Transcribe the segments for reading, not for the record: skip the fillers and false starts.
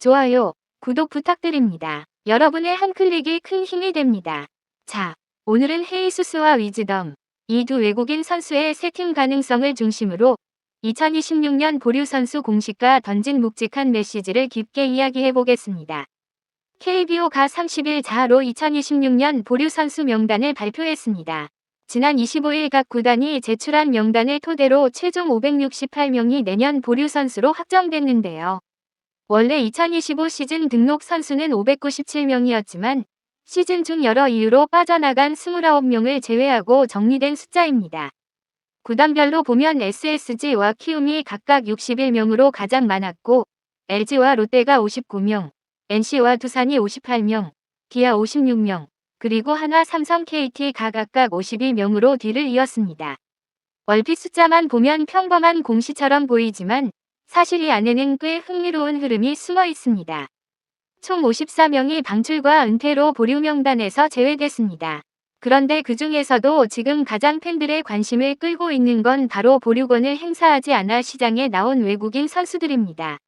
좋아요, 구독 부탁드립니다. 여러분의 한 클릭이 큰 힘이 됩니다. 자, 오늘은 헤이수스와 위즈덤, 이 두 외국인 선수의 새 팀 가능성을 중심으로 2026년 보류 선수 공식과 던진 묵직한 메시지를 깊게 이야기해 보겠습니다. KBO가 30일 자하로 2026년 보류 선수 명단을 발표했습니다. 지난 25일 각 구단이 제출한 명단을 토대로 최종 568명이 내년 보류 선수로 확정됐는데요. 원래 2025 시즌 등록 선수는 597명이었지만 시즌 중 여러 이유로 빠져나간 29명을 제외하고 정리된 숫자입니다. 구단별로 보면 SSG와 키움이 각각 61명으로 가장 많았고 LG와 롯데가 59명, NC와 두산이 58명, 기아 56명, 그리고 한화, 삼성, KT가 각각 52명으로 뒤를 이었습니다. 얼핏 숫자만 보면 평범한 공시처럼 보이지만 사실 이 안에는 꽤 흥미로운 흐름이 숨어 있습니다. 총 54명이 방출과 은퇴로 보류 명단에서 제외됐습니다. 그런데 그 중에서도 지금 가장 팬들의 관심을 끌고 있는 건 바로 보류권을 행사하지 않아 시장에 나온 외국인 선수들입니다.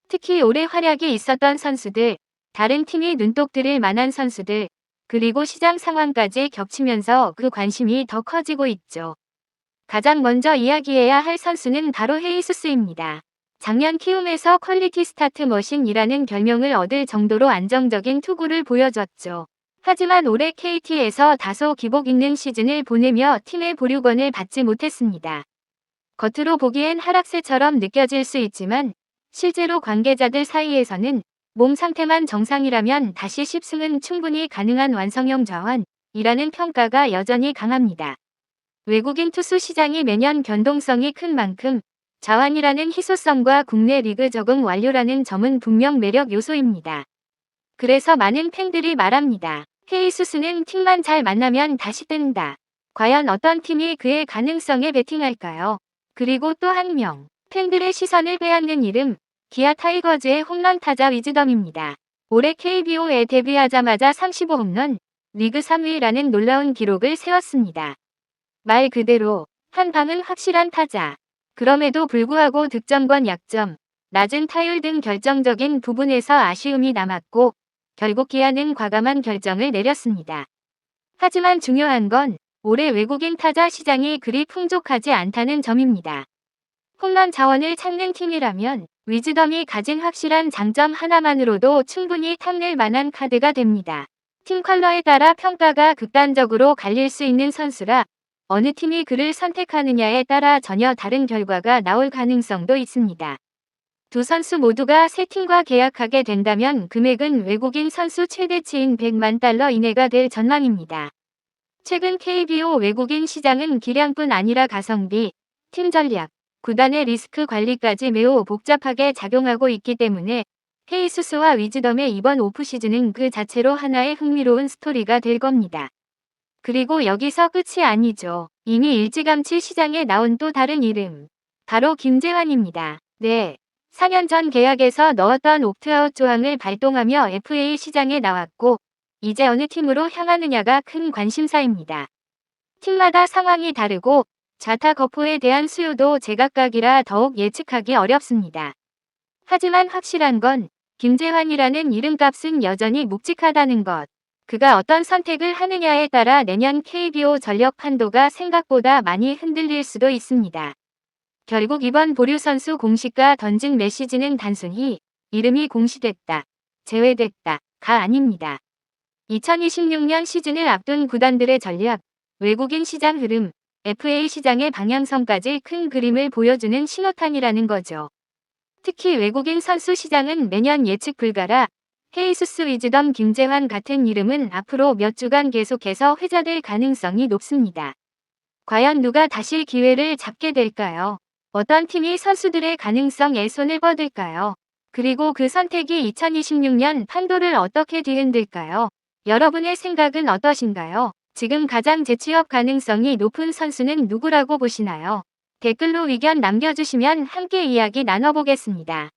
특히 올해 활약이 있었던 선수들, 다른 팀이 눈독 들일 만한 선수들, 그리고 시장 상황까지 겹치면서 그 관심이 더 커지고 있죠. 가장 먼저 이야기해야 할 선수는 바로 헤이수스입니다. 작년 키움에서 퀄리티 스타트 머신이라는 별명을 얻을 정도로 안정적인 투구를 보여줬죠. 하지만 올해 KT에서 다소 기복 있는 시즌을 보내며 팀의 보류권을 받지 못했습니다. 겉으로 보기엔 하락세처럼 느껴질 수 있지만 실제로 관계자들 사이에서는 몸 상태만 정상이라면 다시 10승은 충분히 가능한 완성형 자원이라는 평가가 여전히 강합니다. 외국인 투수 시장이 매년 변동성이 큰 만큼 자완이라는 희소성과 국내 리그 적응 완료라는 점은 분명 매력 요소입니다. 그래서 많은 팬들이 말합니다. 헤이수스는 팀만 잘 만나면 다시 뜬다. 과연 어떤 팀이 그의 가능성에 베팅할까요? 그리고 또 한 명, 팬들의 시선을 빼앗는 이름, 기아 타이거즈의 홈런 타자 위즈덤입니다. 올해 KBO에 데뷔하자마자 35홈런, 리그 3위라는 놀라운 기록을 세웠습니다. 말 그대로 한 방은 확실한 타자. 그럼에도 불구하고 득점권 약점, 낮은 타율 등 결정적인 부분에서 아쉬움이 남았고 결국 기아는 과감한 결정을 내렸습니다. 하지만 중요한 건 올해 외국인 타자 시장이 그리 풍족하지 않다는 점입니다. 홈런 자원을 찾는 팀이라면 위즈덤이 가진 확실한 장점 하나만으로도 충분히 탐낼 만한 카드가 됩니다. 팀 컬러에 따라 평가가 극단적으로 갈릴 수 있는 선수라 어느 팀이 그를 선택하느냐에 따라 전혀 다른 결과가 나올 가능성도 있습니다. 두 선수 모두가 새 팀과 계약하게 된다면 금액은 외국인 선수 최대치인 100만 달러 이내가 될 전망입니다. 최근 KBO 외국인 시장은 기량뿐 아니라 가성비, 팀 전략, 구단의 리스크 관리까지 매우 복잡하게 작용하고 있기 때문에 헤이수스와 위즈덤의 이번 오프시즌은 그 자체로 하나의 흥미로운 스토리가 될 겁니다. 그리고 여기서 끝이 아니죠. 이미 일찌감치 시장에 나온 또 다른 이름. 바로 김재환입니다. 네. 4년 전 계약에서 넣었던 옵트아웃 조항을 발동하며 FA 시장에 나왔고 이제 어느 팀으로 향하느냐가 큰 관심사입니다. 팀마다 상황이 다르고 좌타 거포에 대한 수요도 제각각이라 더욱 예측하기 어렵습니다. 하지만 확실한 건 김재환이라는 이름값은 여전히 묵직하다는 것. 그가 어떤 선택을 하느냐에 따라 내년 KBO 전력 판도가 생각보다 많이 흔들릴 수도 있습니다. 결국 이번 보류 선수 공식과 던진 메시지는 단순히 이름이 공시됐다, 제외됐다가 아닙니다. 2026년 시즌을 앞둔 구단들의 전략, 외국인 시장 흐름, FA 시장의 방향성까지 큰 그림을 보여주는 신호탄이라는 거죠. 특히 외국인 선수 시장은 매년 예측 불가라 헤이수스, 위즈덤, 김재환 같은 이름은 앞으로 몇 주간 계속해서 회자될 가능성이 높습니다. 과연 누가 다시 기회를 잡게 될까요? 어떤 팀이 선수들의 가능성에 손을 뻗을까요? 그리고 그 선택이 2026년 판도를 어떻게 뒤흔들까요? 여러분의 생각은 어떠신가요? 지금 가장 재취업 가능성이 높은 선수는 누구라고 보시나요? 댓글로 의견 남겨주시면 함께 이야기 나눠보겠습니다.